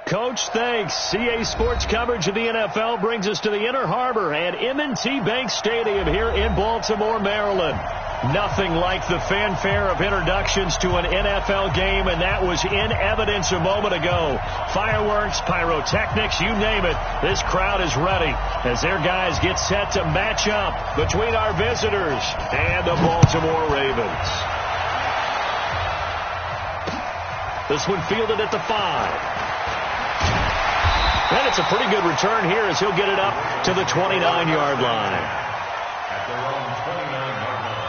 Coach, thanks. CA Sports coverage of the NFL brings us to the Inner Harbor at M&T Bank Stadium here in Baltimore, Maryland. Nothing like the fanfare of introductions to an NFL game, and that was in evidence a moment ago. Fireworks, pyrotechnics, you name it. This crowd is ready as their guys get set to match up between our visitors and the Baltimore Ravens. This one fielded at the 5. And it's a pretty good return here as he'll get it up to the 29-yard line. At their own 29-yard line.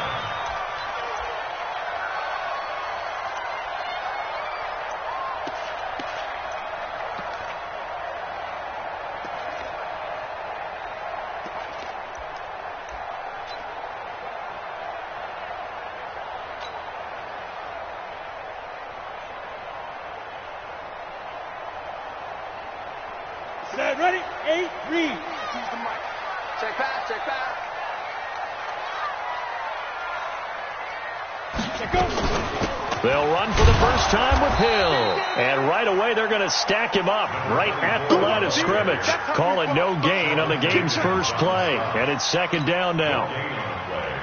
Set, ready, 8, read. Check back, check back. Check go. They'll run for the first time with Hill. And right away they're going to stack him up right at the line of scrimmage. Call it no gain on the game's first play. And it's second down now.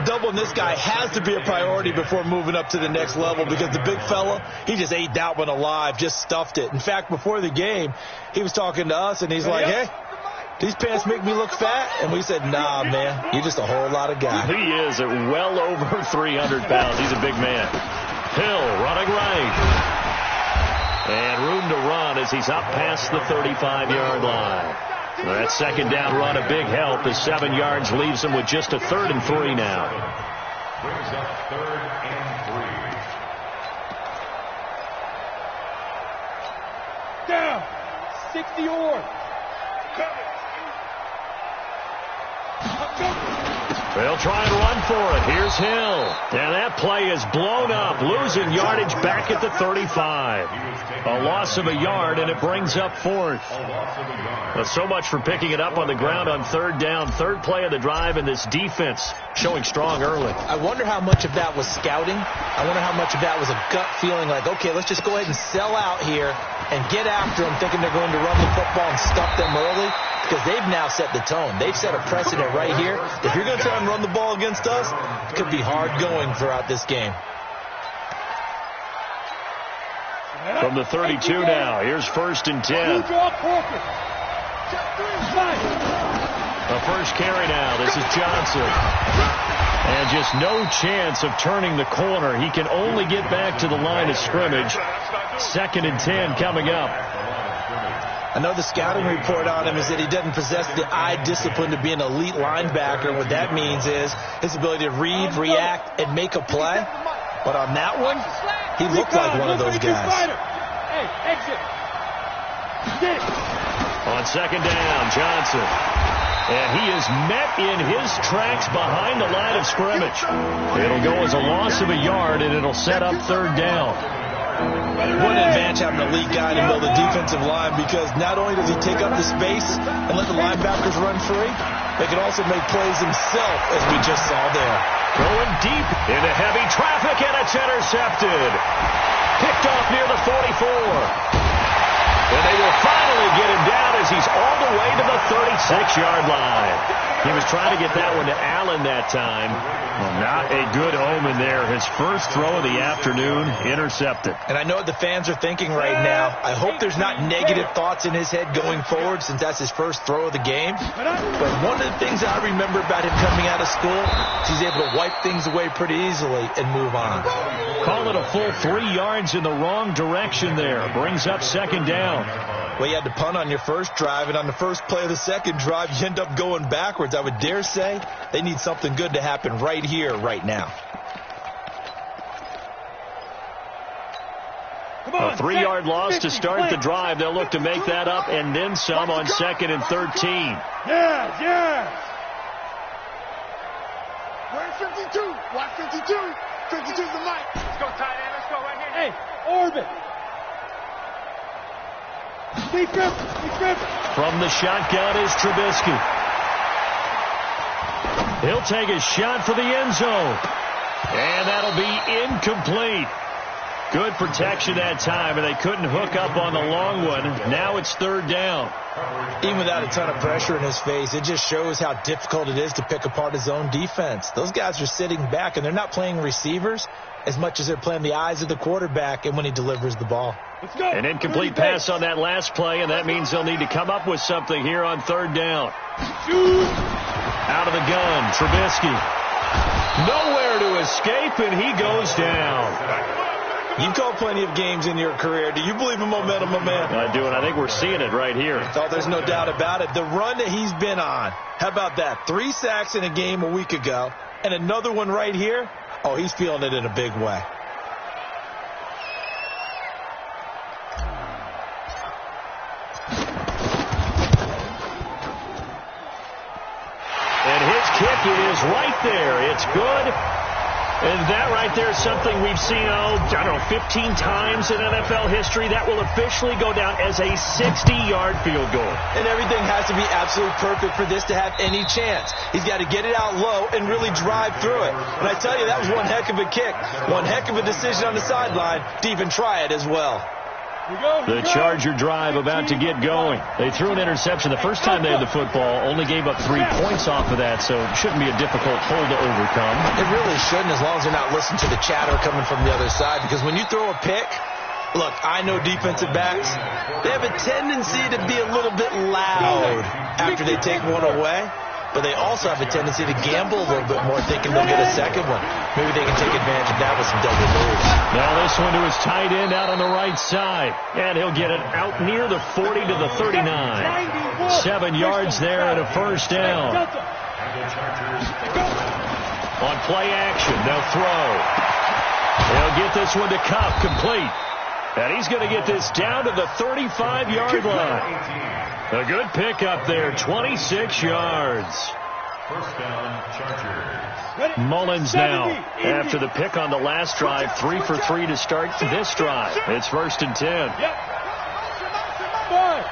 Doubling this guy has to be a priority before moving up to the next level because the big fella, he just ate that one alive, just stuffed it. In fact, before the game, he was talking to us, and he's like, hey, these pants make me look fat. And we said, nah, man, you're just a whole lot of guy. He is at well over 300 pounds. He's a big man. Hill running right. And room to run as he's up past the 35-yard line. That second down run, a big help as 7 yards leaves him with just a 3rd and 3 now. Brings up 3rd and 3. Down. 60 or. They'll try and run for it. Here's Hill. And that play is blown up, losing yardage back at the 35. A loss of a yard, and it brings up 4th. Well, so much for picking it up on the ground on 3rd down. 3rd play of the drive, and this defense showing strong early. I wonder how much of that was scouting. I wonder how much of that was a gut feeling like, okay, let's just go ahead and sell out here and get after them, thinking they're going to run the football and stuff them early. Because they've now set the tone. They've set a precedent right here. If you're going to try and run the ball against us, it could be hard going throughout this game. From the 32 now, here's 1st and 10. The first carry now. This is Johnson. And just no chance of turning the corner. He can only get back to the line of scrimmage. 2nd and 10 coming up. I know the scouting report on him is that he doesn't possess the eye discipline to be an elite linebacker. What that means is his ability to read, react, and make a play. But on that one, he looked like one of those guys. Hey, exit. On 2nd down, Johnson. And he is met in his tracks behind the line of scrimmage. It'll go as a loss of a yard, and it'll set up 3rd down. What an advantage having a lead guy to build a defensive line, because not only does he take up the space and let the linebackers run free, they can also make plays himself, as we just saw there. Going deep into heavy traffic, and it's intercepted. Picked off near the 44. And they will finally get him down as he's all the way to the 36-yard line. He was trying to get that one to Allen that time. Well, not a good omen there. His first throw of the afternoon intercepted. And I know what the fans are thinking right now. I hope there's not negative thoughts in his head going forward, since that's his first throw of the game. But one of the things I remember about him coming out of school is he's able to wipe things away pretty easily and move on. Call it a full 3 yards in the wrong direction there. Brings up 2nd down. Well, you had to punt on your first drive, and on the first play of the second drive, you end up going backwards. I would dare say they need something good to happen right here, right now. A 3-yard loss to start the drive. They'll look to make that up and then some on 2nd and 13. Yeah. We're in 52. Watch 52. 52's the mic. Let's go tight end. Let's go right here. Hey, orbit. From the shotgun is Trubisky. He'll take a shot for the end zone. And that'll be incomplete. Good protection that time, and they couldn't hook up on the long one. Now it's third down. Even without a ton of pressure in his face, it just shows how difficult it is to pick apart his own defense. Those guys are sitting back, and they're not playing receivers as much as they're playing the eyes of the quarterback and when he delivers the ball. An incomplete pass on that last play, and that means they'll need to come up with something here on third down. Out of the gun, Trubisky. Nowhere to escape, and he goes down. You've called plenty of games in your career. Do you believe in momentum, my man? I do, and I think we're seeing it right here. Oh, there's no doubt about it. The run that he's been on, how about that? 3 sacks in a game a week ago, and another one right here. Oh, he's feeling it in a big way. And his kick is right there. It's good. And that right there is something we've seen, 15 times in NFL history. That will officially go down as a 60-yard field goal. And everything has to be absolutely perfect for this to have any chance. He's got to get it out low and really drive through it. And I tell you, that was one heck of a kick. One heck of a decision on the sideline to even try it as well. The Charger drive about to get going. They threw an interception the first time they had the football, only gave up 3 points off of that, so it shouldn't be a difficult hole to overcome. It really shouldn't, as long as they're not listening to the chatter coming from the other side, because when you throw a pick, look, I know defensive backs, they have a tendency to be a little bit loud after they take one away. But they also have a tendency to gamble a little bit more, thinking they'll get a second one. Maybe they can take advantage of that with some double moves. Now this one to his tight end out on the right side. And he'll get it out near the 40 to the 39. 7 yards there and a first down. On play action, they'll throw. They'll get this one to Kupp, complete. And he's going to get this down to the 35-yard line. A good pickup there, 26 yards. First down, Chargers. Mullins now, after the pick on the last drive, 3 for 3 to start this drive. It's 1st and 10. Yep. 5.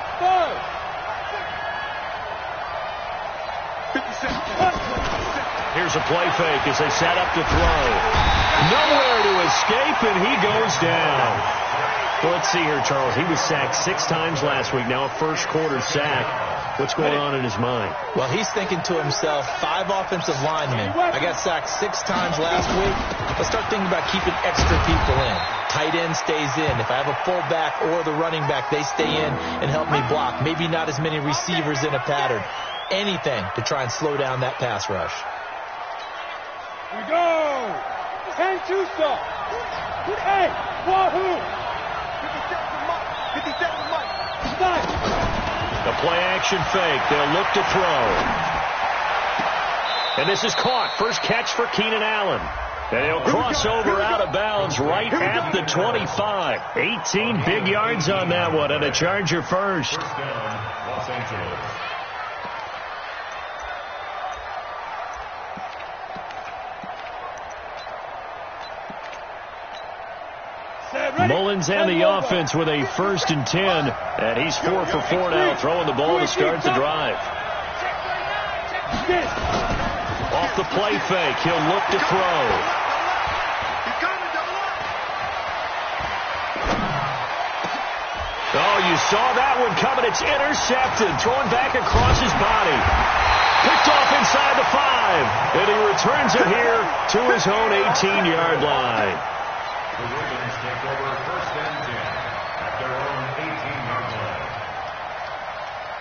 Here's a play fake as they set up to throw. Nowhere to escape, and he goes down. Well, let's see here, Charles. He was sacked 6 times last week. Now a first-quarter sack. What's going on in his mind? Well, he's thinking to himself, 5 offensive linemen. I got sacked 6 times last week. Let's start thinking about keeping extra people in. Tight end stays in. If I have a fullback or the running back, they stay in and help me block. Maybe not as many receivers in a pattern. Anything to try and slow down that pass rush. We go. 10-2 stop. Hey, wahoo. 57 Mike. The play-action fake. They'll look to throw. And this is caught. First catch for Keenan Allen. And he'll cross over out of bounds right at the 25. 18 big yards on that one, and a Charger first. First down, Los Angeles. Mullins and the offense with a 1st and 10. And he's 4 for 4 now, throwing the ball to start the drive. Off the play fake, he'll look to throw. Oh, you saw that one coming. It's intercepted. Thrown back across his body. Picked off inside the 5. And he returns it here to his own 18-yard line. The Ravens take over 1st and 10 at their own 18-yard line.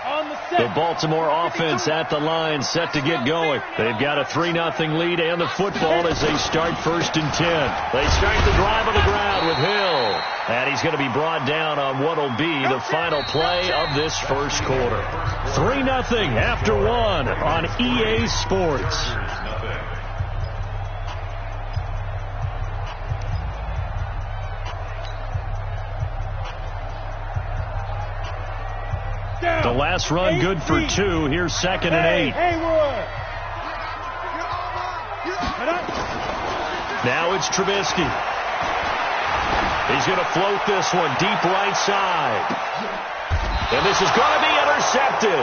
On the set. The Baltimore offense at the line, set to get going. They've got a 3-0 lead and the football as they start 1st and 10. They start the drive on the ground with Hill. And he's going to be brought down on what will be the final play of this first quarter. 3-0 after 1 on EA Sports. The last run good for 2. Here's 2nd and 8. Hayward. Now it's Trubisky. He's going to float this one deep right side. And this is going to be intercepted.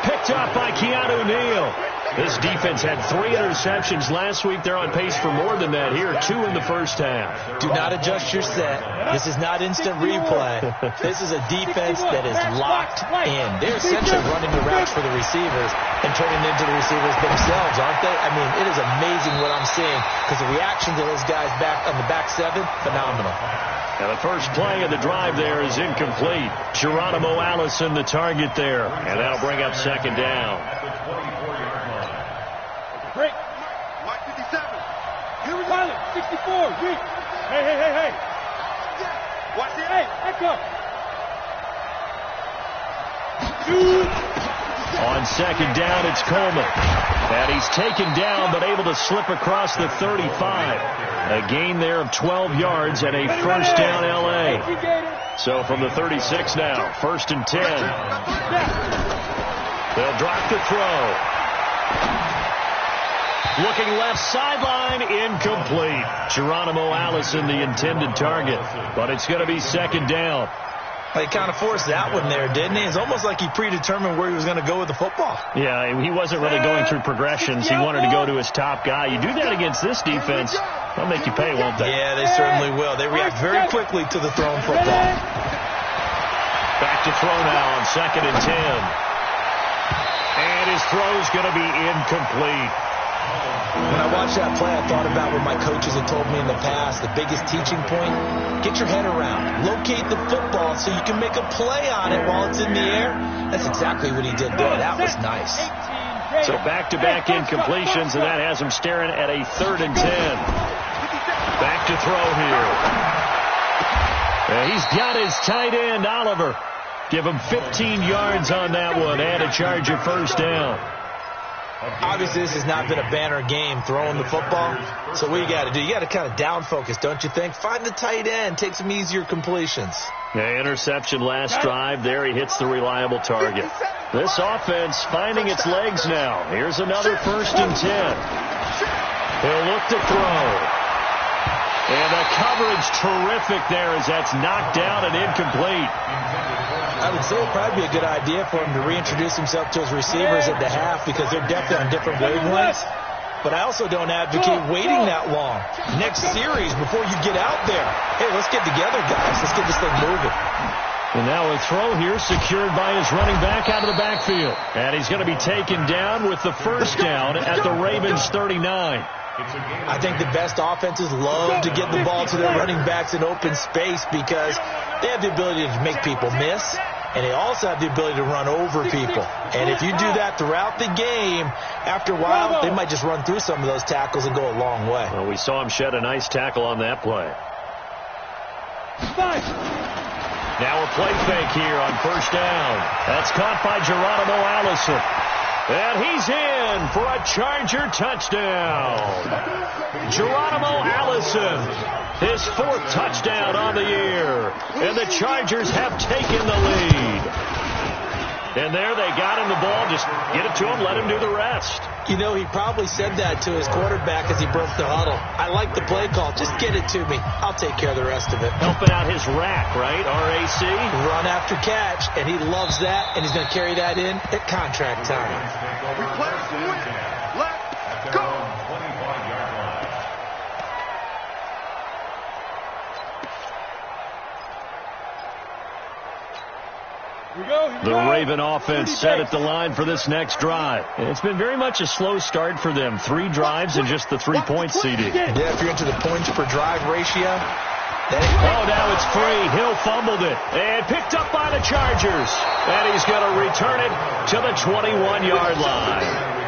Picked up by Keanu Neal. This defense had 3 interceptions last week. They're on pace for more than that here, 2 in the first half. Do not adjust your set. This is not instant replay. This is a defense that is locked in. They're essentially running the routes for the receivers and turning into the receivers themselves, aren't they? I mean, it is amazing what I'm seeing because the reaction to those guys back on the back 7, phenomenal. And the first play of the drive there is incomplete. Geronimo Allison, the target there. And that'll bring up second down. Break. Mark 57. Here we go. 64. Weak. Hey. Watch it. Hey, back up. Shoot. On second down, it's Coleman. And he's taken down, but able to slip across the 35. A gain there of 12 yards and a first down L.A. So from the 36 now, 1st and 10. They'll drop the throw. Looking left sideline, incomplete. Geronimo Allison, the intended target. But it's going to be second down. He kind of forced that one there, didn't he? It's almost like he predetermined where he was going to go with the football. Yeah, he wasn't really going through progressions. He wanted to go to his top guy. You do that against this defense, they'll make you pay, won't they? Yeah, they certainly will. They react very quickly to the thrown football. Back to throw now on 2nd and 10. And his throw's going to be incomplete. When I watched that play, I thought about what my coaches had told me in the past. The biggest teaching point, get your head around. Locate the football so you can make a play on it while it's in the air. That's exactly what he did there. That was nice. So back-to-back incompletions, and that has him staring at a 3rd and 10. Back to throw here. He's got his tight end, Oliver. Give him 15 yards on that one and a Charger first down. Obviously, this has not been a banner game throwing the football. So what you got to do, you got to kind of down focus, don't you think? Find the tight end, take some easier completions. Yeah, interception last drive. There he hits the reliable target. This offense finding its legs now. Here's another 1st and 10. He'll look to throw. And the coverage terrific there as that's knocked down and incomplete. I would say it would probably be a good idea for him to reintroduce himself to his receivers at the half because they're definitely on different wavelengths. But I also don't advocate waiting that long. Next series, before you get out there, hey, let's get together, guys. Let's get this thing moving. And now a throw here secured by his running back out of the backfield. And he's going to be taken down with the first down at the Ravens 39. I think the best offenses love to get the ball to their running backs in open space because they have the ability to make people miss, and they also have the ability to run over people. And if you do that throughout the game, after a while, they might just run through some of those tackles and go a long way. Well, we saw him shed a nice tackle on that play. Now a play fake here on first down. That's caught by Geronimo Allison. And he's in for a Charger touchdown. Geronimo Allison, his 4th touchdown on the year. And the Chargers have taken the lead. And there they got him the ball. Just get it to him, let him do the rest. You know, he probably said that to his quarterback as he broke the huddle. I like the play call. Just get it to me. I'll take care of the rest of it. Helping out his rack, right? RAC. Run after catch, and he loves that, and he's going to carry that in at contract time. We play to win. Let's go. The Raven offense set at the line for this next drive. It's been very much a slow start for them. 3 drives and just the 3 points, CD. Yeah, if you're into the points per drive ratio. Oh, now it's free. Hill fumbled it. And picked up by the Chargers. And he's going to return it to the 21-yard line.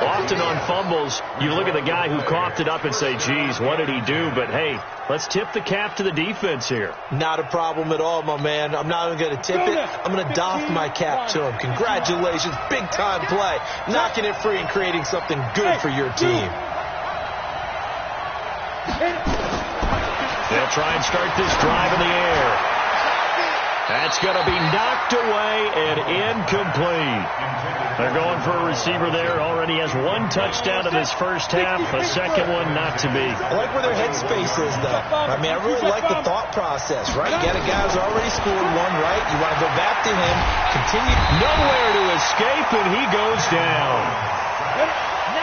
Often on fumbles, you look at the guy who coughed it up and say, geez, what did he do? But, hey, let's tip the cap to the defense here. Not a problem at all, my man. I'm not even going to tip it. I'm going to doff my cap to him. Congratulations. Big-time play. Knocking it free and creating something good for your team. They'll try and start this drive in the air. That's going to be knocked away and incomplete. They're going for a receiver there. Already has 1 touchdown in this first half. A second one not to be. I like where their headspace is, though. I mean, I really like the thought process, right? You got a guy who's already scored 1, right? You want to go back to him, continue. Nowhere to escape, and he goes down.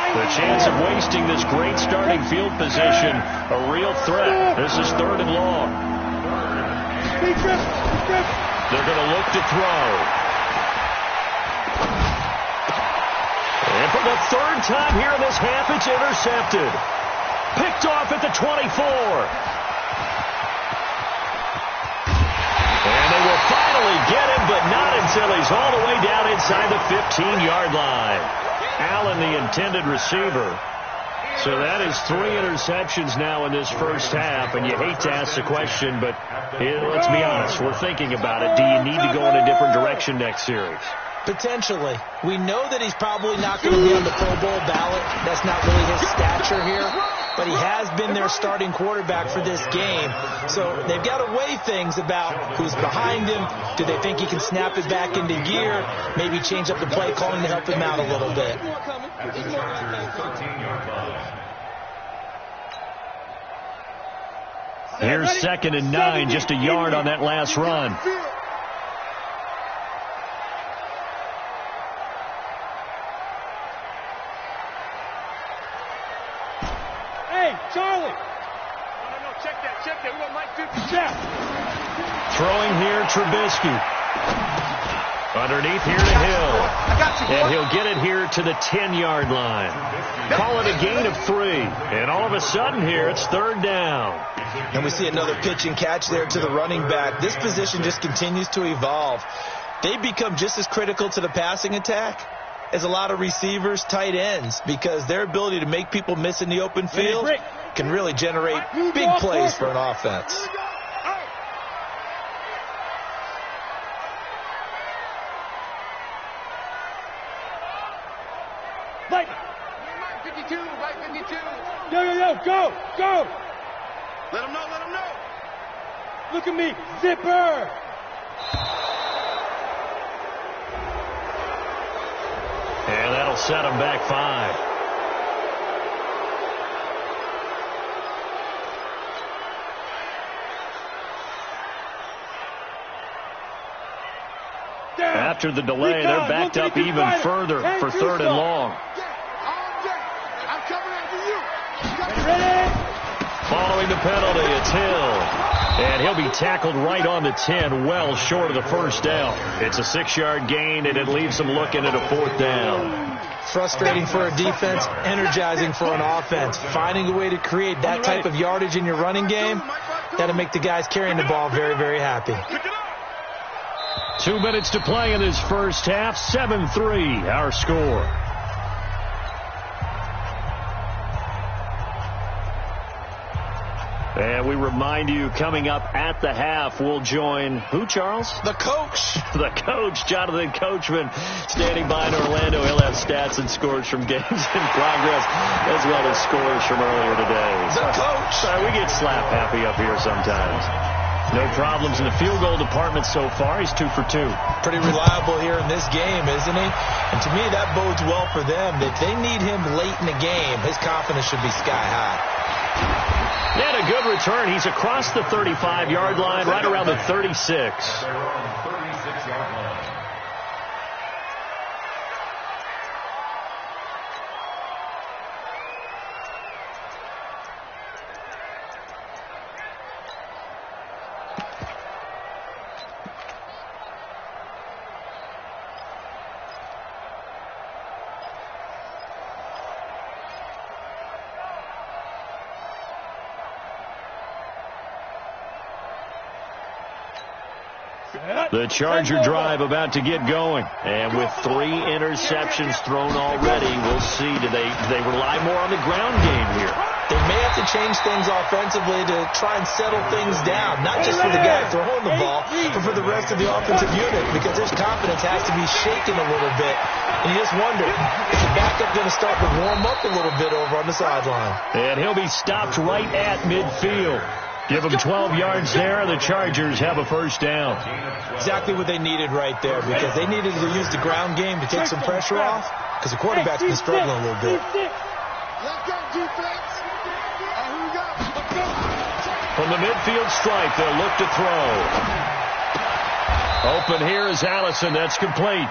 The chance of wasting this great starting field position, a real threat. This is 3rd and long. They're going to look to throw. And for the 3rd time here in this half, it's intercepted. Picked off at the 24. And they will finally get him, but not until he's all the way down inside the 15-yard line. Allen, the intended receiver. So that is 3 interceptions now in this first half, and you hate to ask the question, but let's be honest, we're thinking about it. Do you need to go in a different direction next series? Potentially. We know that he's probably not going to be on the Pro Bowl ballot. That's not really his stature here. But he has been their starting quarterback for this game. So they've got to weigh things about who's behind him. Do they think he can snap it back into gear? Maybe change up the play calling to help him out a little bit. Here's 2nd and 9, just a yard on that last run. Charlie! No, check that. We want Mike 50. Check. Throwing here, Trubisky. Underneath here to Hill. And he'll get it here to the 10-yard line. Call it a gain of 3. And all of a sudden here, it's 3rd down. And we see another pitch and catch there to the running back. This position just continues to evolve. They become just as critical to the passing attack as a lot of receivers, tight ends, because their ability to make people miss in the open field can really generate big plays for an offense. Mike! Mike 52, Mike 52. Yo, go! Let him know. Look at me, zipper! And that'll set him back 5. After the delay, they're backed up even further for 3rd and long. I'm coming after you. Ready? Following the penalty, it's Hill. And he'll be tackled right on the 10, well short of the first down. It's a 6-yard gain, and it leaves them looking at a 4th down. Frustrating for a defense, energizing for an offense. Finding a way to create that type of yardage in your running game, that'll make the guys carrying the ball very, very happy. 2 minutes to play in this first half. 7-3, our score. And we remind you, coming up at the half, we'll join who, Charles? The coach. The coach, Jonathan Coachman, standing by in Orlando. He'll have stats and scores from games in progress, as well as scores from earlier today. The coach. Sorry, we get slap happy up here sometimes. No problems in the field goal department so far. He's 2 for 2. Pretty reliable here in this game, isn't he? And to me, that bodes well for them. If they need him late in the game, his confidence should be sky high. And a good return. He's across the 35-yard line, right around the 36. The Charger drive about to get going. And with 3 interceptions thrown already, we'll see. Do they rely more on the ground game here? They may have to change things offensively to try and settle things down, not just for the guy throwing the ball, but for the rest of the offensive unit, because his confidence has to be shaken a little bit. And you just wonder, is the backup going to start to warm up a little bit over on the sideline? And he'll be stopped right at midfield. Give them 12 yards there. The Chargers have a first down. Exactly what they needed right there, because they needed to use the ground game to take some pressure off, because the quarterback's been struggling a little bit. Let's go, defense. Here we go. From the midfield stripe, they'll look to throw. Open here is Allison. That's complete.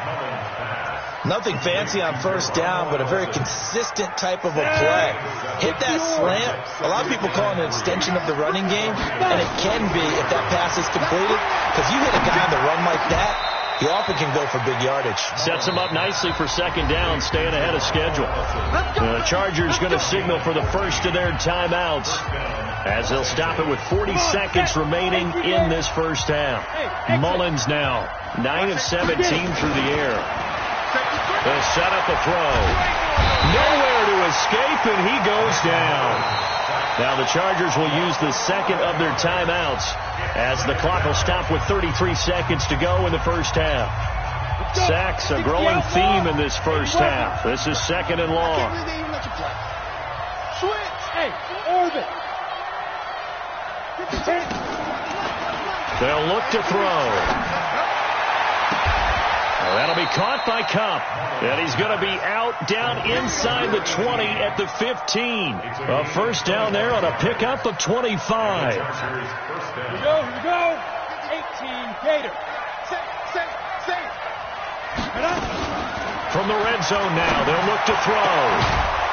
Nothing fancy on first down, but a very consistent type of a play. Hit that slant. A lot of people call it an extension of the running game, and it can be if that pass is completed, because you hit a guy on the run like that, he often can go for big yardage. Sets him up nicely for second down, staying ahead of schedule. The Chargers going to signal for the first of their timeouts, as they'll stop it with 40 seconds remaining in this first half. Mullins now, 9 of 17 through the air. They'll set up a throw. Nowhere to escape, and he goes down. Now the Chargers will use the second of their timeouts, as the clock will stop with 33 seconds to go in the first half. Sacks, a growing theme in this first half. This is second and long. Switch. Hey, orbit. They'll look to throw. That'll be caught by Kupp. And he's going to be out down inside the 20 at the 15. A first down there on a pickup of 25. Here we go. 18, Gator. Safe. From the red zone now, they'll look to throw.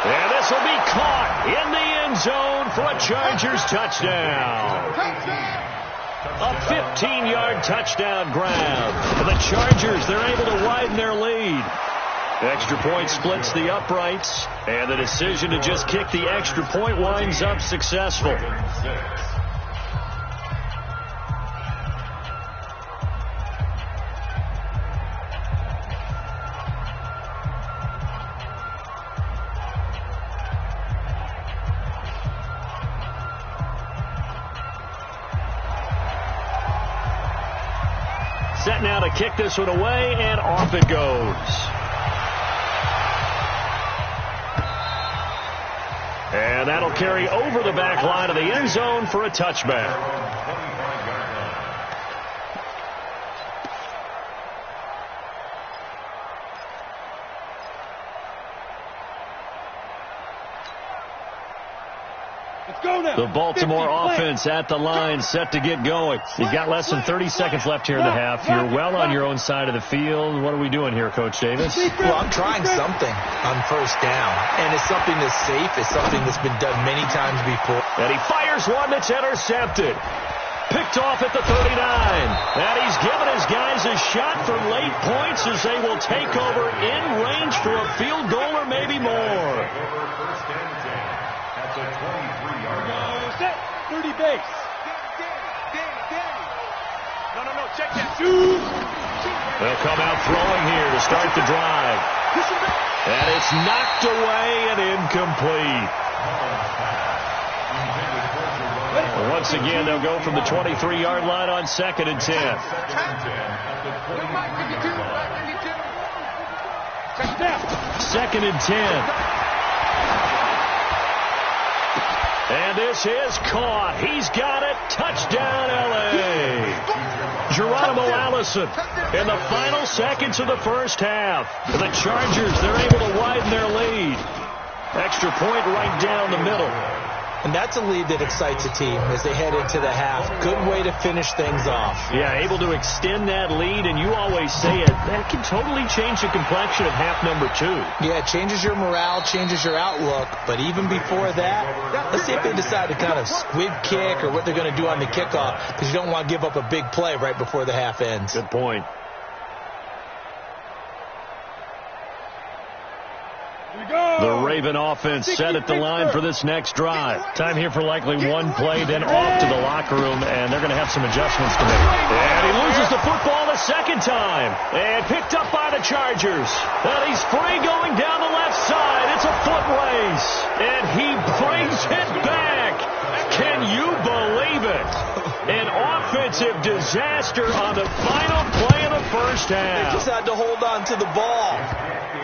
And this will be caught in the end zone for a Chargers touchdown. A 15-yard touchdown grab. The Chargers, they're able to widen their lead. Extra point splits the uprights, and the decision to just kick the extra point winds up successful. Set now to kick this one away, and off it goes. And that'll carry over the back line of the end zone for a touchback. The Baltimore offense at the line, set to get going. You've got less than 30 seconds left here in the half. You're well on your own side of the field. What are we doing here, Coach Davis? Well, I'm trying something on first down, and it's something that's safe. It's something that's been done many times before. And he fires one that's intercepted. Picked off at the 39. And he's given his guys a shot for late points as they will take over in range for a field goal or maybe more. At the 23-yard line. Set. 30 base. No, check that. They'll come out throwing here to start the drive. And it's knocked away and incomplete. Once again, they'll go from the 23-yard line on second and 10. Second and 10. And this is caught. He's got it. Touchdown, L.A. Geronimo Allison in the final seconds of the first half. The Chargers, they're able to widen their lead. Extra point right down the middle. And that's a lead that excites a team as they head into the half. Good way to finish things off. Yeah, able to extend that lead, and you always say it, that can totally change the complexion of half number 2. Yeah, it changes your morale, changes your outlook. But even before that, let's see if they decide to kind of squib kick or what they're going to do on the kickoff, because you don't want to give up a big play right before the half ends. Good point. The Raven offense set at the line for this next drive. Time here for likely one play, then off to the locker room, and they're going to have some adjustments to make. And he loses the football the second time. And picked up by the Chargers. And he's free going down the left side. It's a foot race. And he brings it back. Can you believe it? An offensive disaster on the final play of the first half. They just had to hold on to the ball.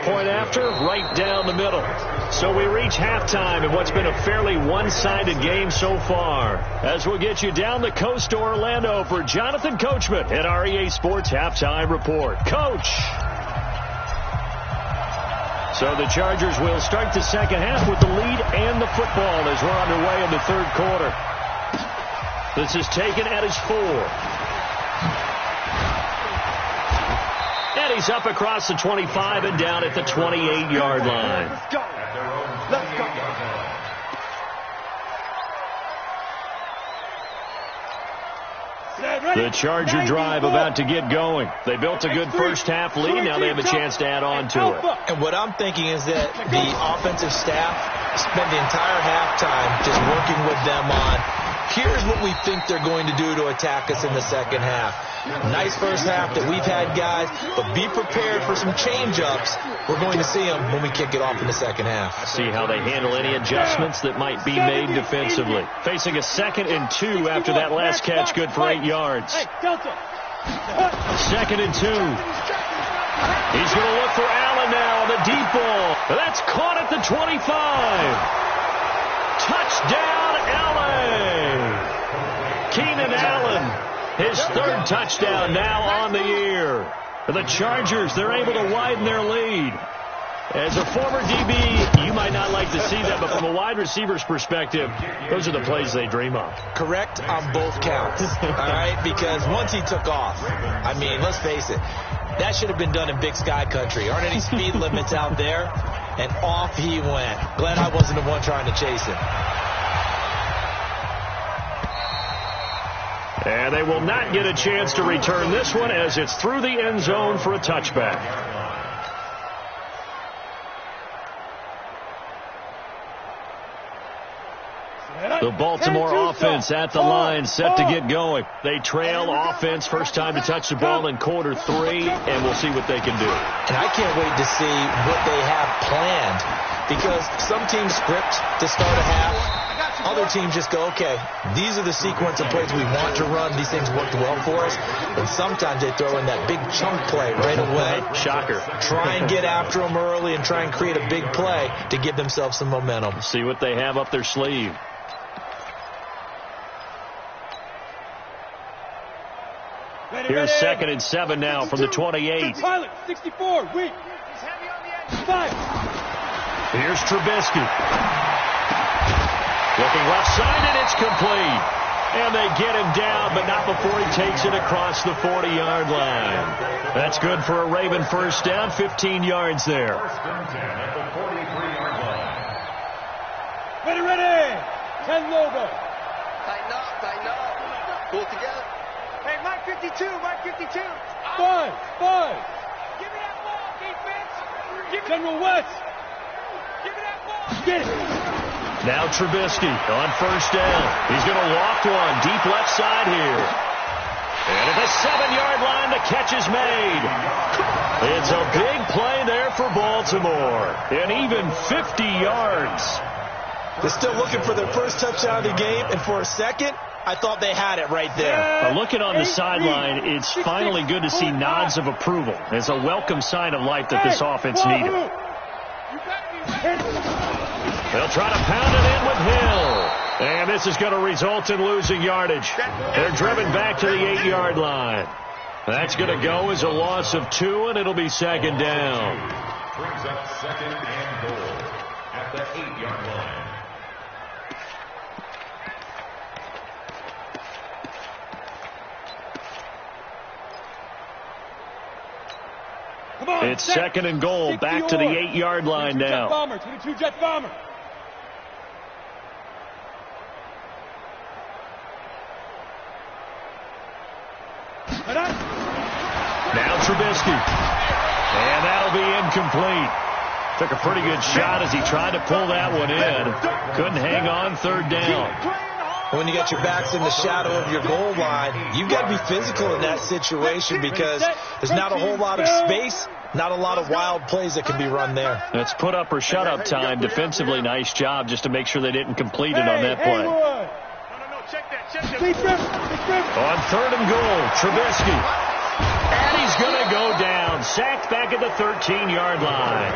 Point after, right down the middle. So we reach halftime in what's been a fairly one-sided game so far. As we'll get you down the coast to Orlando for Jonathan Coachman at our EA Sports Halftime Report. Coach! So the Chargers will start the second half with the lead and the football as we're underway in the third quarter. This is taken at his 4. And Carries up across the 25 and down at the 28-yard line. Let's go. Let's go. The Charger drive about to get going. They built a good first-half lead. Now they have a chance to add on to it. And what I'm thinking is that the offensive staff spend the entire halftime just working with them on, here's what we think they're going to do to attack us in the second half. Nice first half that we've had, guys, but be prepared for some change-ups. We're going to see them when we kick it off in the second half. See how they handle any adjustments that might be made defensively. Facing a 2nd and 2 after that last catch, good for 8 yards. Second and 2. He's going to look for Allen now on the deep ball. That's caught at the 25. Touchdown, LA. Keenan Allen. His 3rd touchdown now on the year. For the Chargers, they're able to widen their lead. As a former DB, you might not like to see that, but from a wide receiver's perspective, those are the plays they dream of. Correct on both counts, all right? Because once he took off, I mean, let's face it, that should have been done in Big Sky country. Aren't any speed limits out there? And off he went. Glad I wasn't the one trying to chase him. And they will not get a chance to return this one as it's through the end zone for a touchback. The Baltimore offense at the line, set to get going. They trail offense, first time to touch the ball in quarter 3, and we'll see what they can do. And I can't wait to see what they have planned, because some teams script to start a half. Other teams just go, okay, these are the sequence of plays we want to run. These things worked well for us. And sometimes they throw in that big chunk play right away. Shocker. Try and get after them early and try and create a big play to give themselves some momentum. See what they have up their sleeve. Here's 2nd and 7 now from the 28. Pilot, 64, weak. He's heavy on the edge. 5. Here's Trubisky. Looking left side, and it's complete. And they get him down, but not before he takes it across the 40-yard line. That's good for a Raven first down, 15 yards there. First and 10 at the 43-yard line. Ready. 10 logo. Tighten up. Pull it together. Hey, Mike 52, Mike 52. 5. Give me that ball, defense. General West. Give me that ball. Get it. Now Trubisky on first down. He's going to walk one deep left side here. And at the 7-yard line, the catch is made. It's a big play there for Baltimore. And even 50 yards. They're still looking for their first touchdown of the game, and for a second, I thought they had it right there. Looking on the sideline, it's finally good to see nods of approval. It's a welcome sign of life that this offense needed. They'll try to pound it in with Hill. And this is going to result in losing yardage. They're driven back to the 8-yard line. That's going to go as a loss of 2, and it'll be 2nd down. Brings up 2nd and goal at the 8-yard line. It's 2nd and goal, back to the 8-yard line now. 22 Jet Bomber. Now Trubisky. And that'll be incomplete. Took a pretty good shot as he tried to pull that one in. Couldn't hang on 3rd down. When you got your backs in the shadow of your goal line, you've got to be physical in that situation because there's not a whole lot of space, not a lot of wild plays that can be run there. That's put up or shut up time. Defensively, nice job just to make sure they didn't complete it on that play. No, check that. On 3rd and goal, Trubisky. And he's going to go down. Sacked back at the 13-yard line.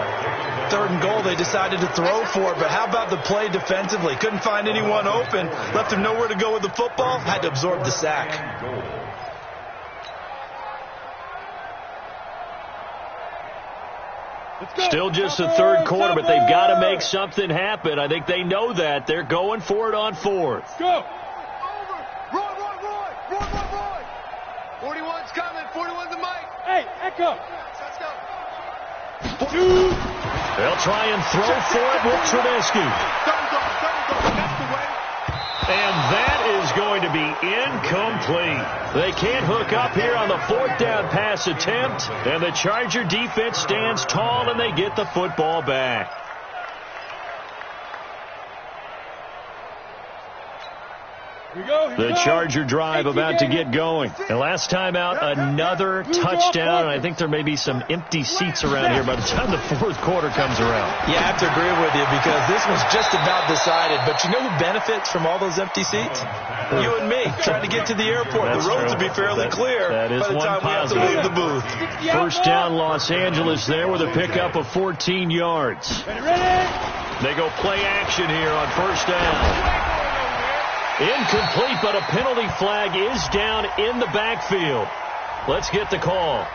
3rd and goal, they decided to throw for it, but how about the play defensively? Couldn't find anyone open, left him nowhere to go with the football, had to absorb the sack. Still just the 3rd quarter, but they've got to make something happen. I think they know that. They're going for it on 4th. Go. Roy. 41's coming. 41's the mic. Hey, Echo. They'll try and throw for it with Trubisky. And that is going to be incomplete. They can't hook up here on the 4th down pass attempt, and the Charger defense stands tall, and they get the football back. The Charger drive about to get going. And last time out, another touchdown. And I think there may be some empty seats around here by the time the 4th quarter comes around. Yeah, I have to agree with you because this one's just about decided. But you know who benefits from all those empty seats? You and me, trying to get to the airport. That's the roads true. will be fairly clear that is by the time we have to leave the booth. 1st down, Los Angeles there with a pickup of 14 yards. They go play action here on 1st down. Incomplete, but a penalty flag is down in the backfield. Let's get the call.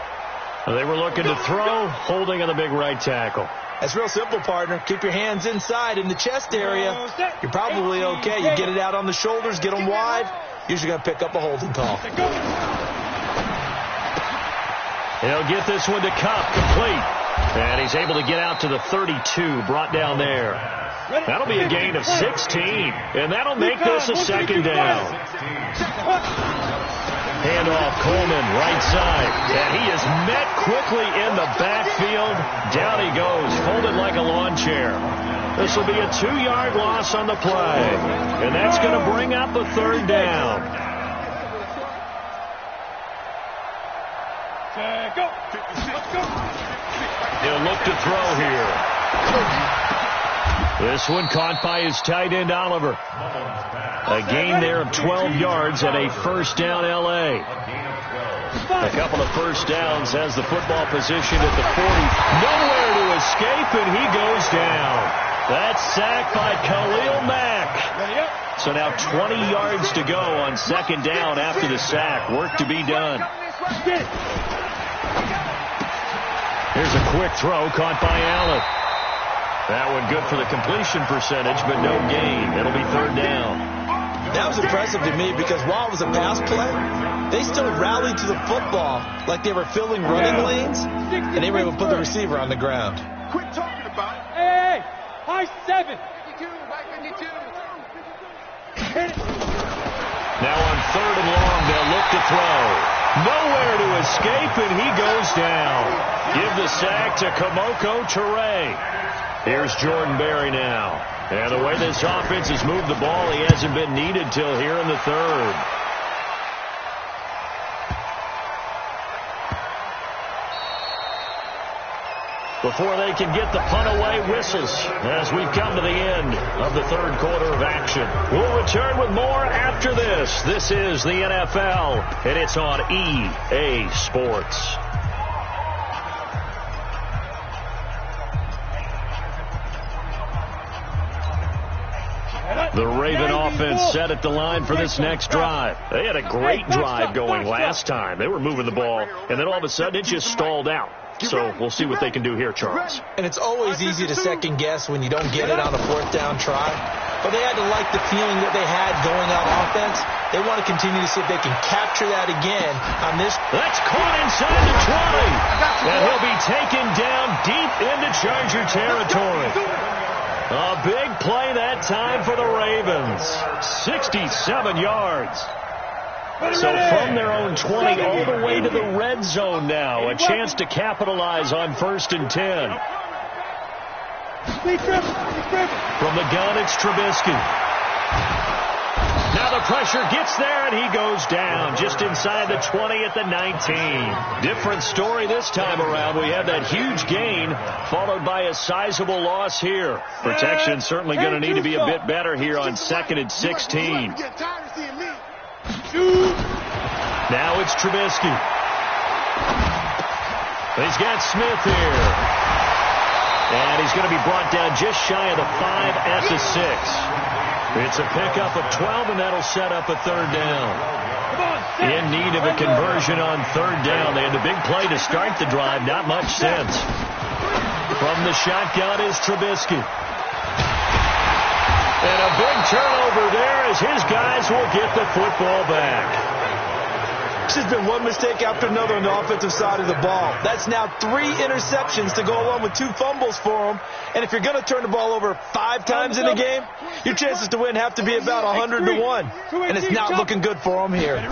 They were looking to throw, holding on the big right tackle. That's real simple, partner. Keep your hands inside in the chest area. You're probably okay. You get it out on the shoulders, get them wide. Usually going to pick up a holding call. He'll get this one to Kupp, complete. And he's able to get out to the 32, brought down there. That'll be a gain of 16, and that'll make this a 2nd down. Handoff, Coleman, right side, and he is met quickly in the backfield. Down he goes, folded like a lawn chair. This will be a 2-yard loss on the play, and that's going to bring up a 3rd down. He'll look to throw here. This one caught by his tight end, Oliver. A gain there of 12 yards and a 1st down L.A. A couple of 1st downs has the football position at the 40. Nowhere to escape, and he goes down. That's sacked by Khalil Mack. So now 20 yards to go on 2nd down after the sack. Work to be done. Here's a quick throw caught by Allen. That one good for the completion percentage, but no gain. It'll be 3rd down. That was impressive to me because while it was a pass play, they still rallied to the football like they were filling running lanes, and they were able to put the receiver on the ground. Quit talking about it. Hey, high 7. 52, right 52. Now on 3rd and long, they'll look to throw. Nowhere to escape, and he goes down. Give the sack to Kamoko Toure. Here's Jordan Berry now. And the way this offense has moved the ball, he hasn't been needed till here in the 3rd. Before they can get the punt away, whistles as we've come to the end of the 3rd quarter of action. We'll return with more after this. This is the NFL, and it's on EA Sports. The Raven offense set at the line for this next drive. They had a great drive going last time. They were moving the ball, and then all of a sudden it just stalled out. So we'll see what they can do here, Charles. And it's always easy to second guess when you don't get it on a 4th down try. But they had to like the feeling that they had going on offense. They want to continue to see if they can capture that again on this. That's caught inside the 20. And he'll be taken down deep into Charger territory. A big play that time for the Ravens. 67 yards. So from their own 20 all the way to the red zone now. A chance to capitalize on 1st and 10. From the gun, it's Trubisky. Now the pressure gets there, and he goes down just inside the 20 at the 19. Different story this time around. We had that huge gain followed by a sizable loss here. Protection certainly going to need to be a bit better here on 2nd and 16. Now it's Trubisky. He's got Smith here. And he's going to be brought down just shy of the 5 at the 6. It's a pickup of 12, and that'll set up a 3rd down. In need of a conversion on 3rd down. They had the big play to start the drive. Not much sense. From the shotgun is Trubisky. And a big turnover there as his guys will get the football back. It's just been one mistake after another on the offensive side of the ball. That's now 3 interceptions to go along with 2 fumbles for him. And if you're going to turn the ball over 5 times in a game, your chances to win have to be about 100 to 1. And it's not looking good for him here. They'll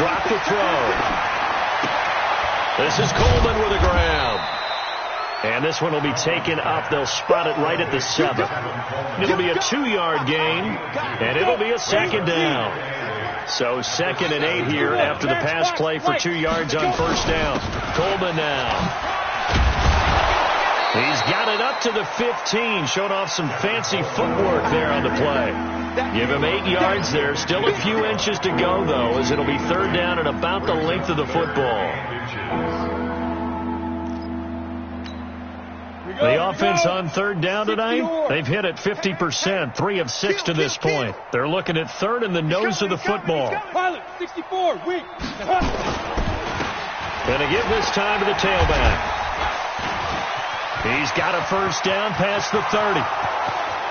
drop the throw. This is Coleman with a grab. And this one will be taken up. They'll spot it right at the 7. It'll be a 2-yard gain, and it'll be a 2nd down. So 2nd and 8 here after the pass play for 2 yards on 1st down. Coleman now. He's got it up to the 15, showing off some fancy footwork there on the play. Give him 8 yards there. Still a few inches to go, though, as it'll be 3rd down and about the length of the football. The offense on 3rd down tonight, they've hit it 50%, 3 of 6 to this point. They're looking at 3rd in the nose of the football. Pilot, 64, weak. Going to give this time to the tailback. He's got a 1st down past the 30.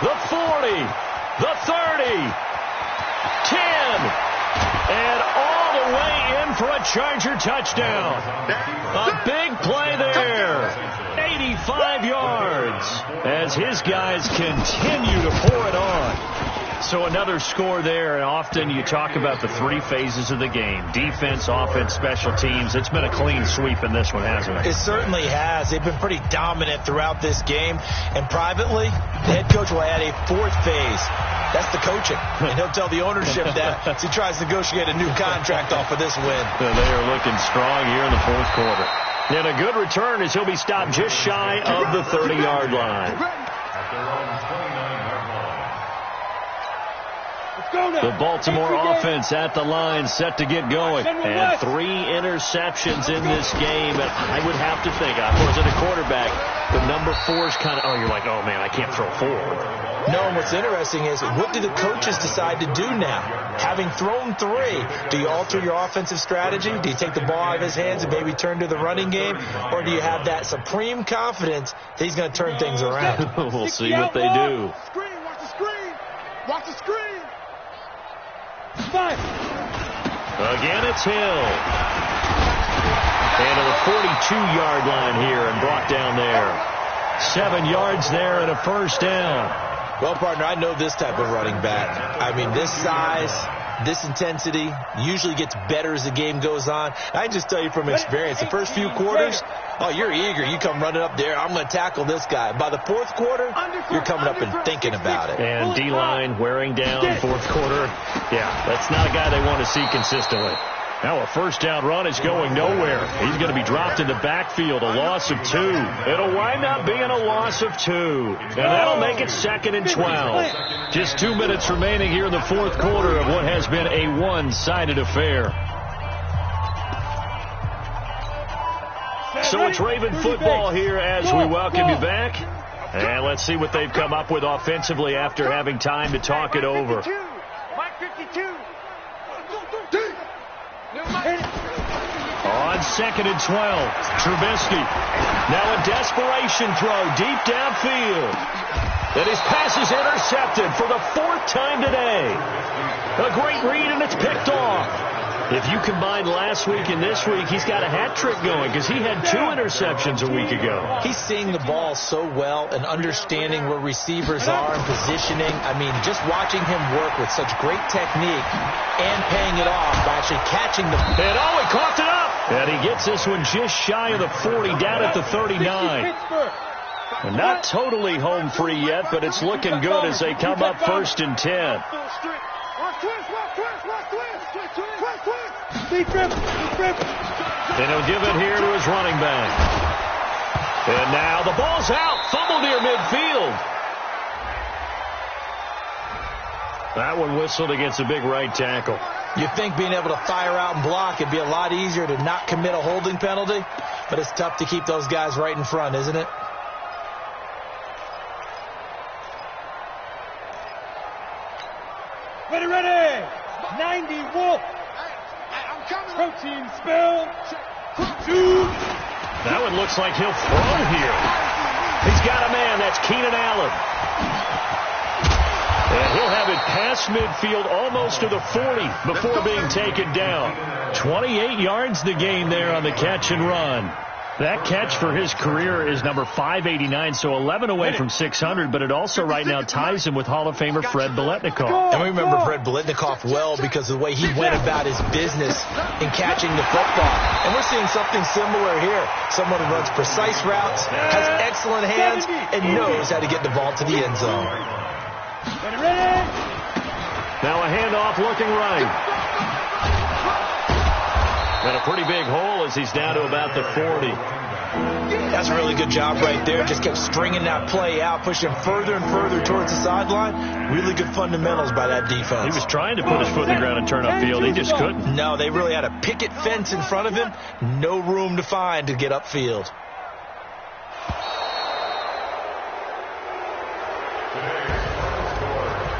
The 40. The 30. 10. And all the way in for a Charger touchdown. A big play there. 85 yards as his guys continue to pour it on. So another score there. And often you talk about the 3 phases of the game. Defense, offense, special teams. It's been a clean sweep in this one, hasn't it? It certainly has. They've been pretty dominant throughout this game. And privately, the head coach will add a 4th phase. That's the coaching. And he'll tell the ownership that as he tries to negotiate a new contract off of this win. They are looking strong here in the 4th quarter. And a good return as he'll be stopped just shy of the 30-yard line. The Baltimore offense at the line, set to get going. And 3 interceptions in this game. And I would have to think, of course, at a quarterback, the number 4 is kind of, you're like, oh, man, I can't throw 4. No, and what's interesting is, what do the coaches decide to do now? Having thrown 3, do you alter your offensive strategy? Do you take the ball out of his hands and maybe turn to the running game? Or do you have that supreme confidence that he's going to turn things around? We'll see what they do. Screen, watch the screen. Watch the screen. 5. Again, it's Hill. And to the 42-yard line here and brought down there. 7 yards there and a 1st down. Well, partner, I know this type of running back. I mean, this size, this intensity usually gets better as the game goes on. I can just tell you from experience, the first few quarters, you're eager. You come running up there, I'm going to tackle this guy. By the 4th quarter, you're coming up and thinking about it. And D-line wearing down 4th quarter. Yeah, that's not a guy they want to see consistently. Now a 1st down run is going nowhere. He's going to be dropped in the backfield, a loss of 2. It'll wind up being a loss of 2. And that'll make it 2nd and 12. Just 2 minutes remaining here in the 4th quarter of what has been a one-sided affair. So it's Raven football here as we welcome you back. And let's see what they've come up with offensively after having time to talk it over. Mike 52. On 2nd and 12, Trubisky. Now a desperation throw deep downfield. And his pass is intercepted for the 4th time today. A great read, and it's picked off. If you combine last week and this week, he's got a hat trick going because he had 2 interceptions a week ago. He's seeing the ball so well and understanding where receivers are and positioning. I mean, just watching him work with such great technique and paying it off by actually catching the... And he coughed it up. And he gets this one just shy of the 40, down at the 39. And not totally home free yet, but it's looking good as they come up 1st and 10. And And he'll give it here to his running back. And now the ball's out. Fumble near midfield. That one whistled against a big right tackle. You'd think being able to fire out and block it'd be a lot easier to not commit a holding penalty, but it's tough to keep those guys right in front, isn't it? Ready. 90 Wolf. Protein spill. 2. That one looks like he'll throw here. He's got a man. That's Keenan Allen. And he'll have it past midfield almost to the 40 before being taken down. 28 yards the gain there on the catch and run. That catch for his career is number 589, so 11 away from 600, but it also right now ties him with Hall of Famer Fred Biletnikoff. And we remember Fred Biletnikoff well because of the way he went about his business in catching the football. And we're seeing something similar here. Someone who runs precise routes, has excellent hands, and knows how to get the ball to the end zone. Now a handoff looking right. And a pretty big hole as he's down to about the 40. That's a really good job right there. Just kept stringing that play out, pushing further and further towards the sideline. Really good fundamentals by that defense. He was trying to put his foot in the ground and turn upfield. He just couldn't. No, they really had a picket fence in front of him. No room to find to get upfield.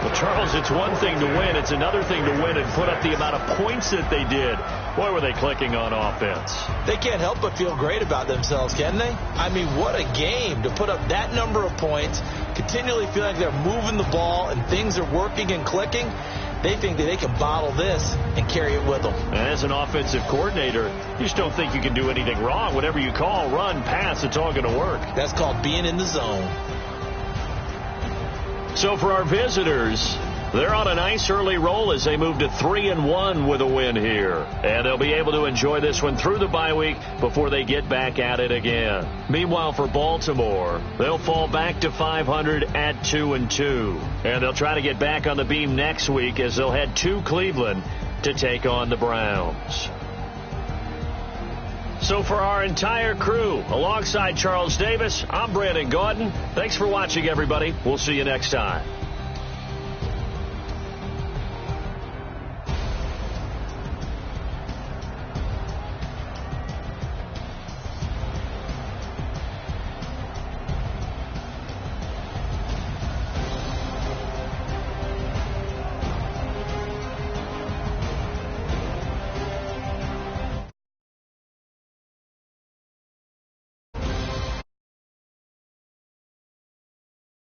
Well, Charles, it's one thing to win. It's another thing to win and put up the amount of points that they did. Boy, were they clicking on offense. They can't help but feel great about themselves, can they? I mean, what a game to put up that number of points, continually feel like they're moving the ball and things are working and clicking. They think that they can bottle this and carry it with them. And as an offensive coordinator, you just don't think you can do anything wrong. Whatever you call, run, pass, it's all going to work. That's called being in the zone. So for our visitors, they're on a nice early roll as they move to 3-1 with a win here. And they'll be able to enjoy this one through the bye week before they get back at it again. Meanwhile, for Baltimore, they'll fall back to 500 at 2-2. And they'll try to get back on the beam next week as they'll head to Cleveland to take on the Browns. So for our entire crew, alongside Charles Davis, I'm Brandon Gaudin. Thanks for watching, everybody. We'll see you next time.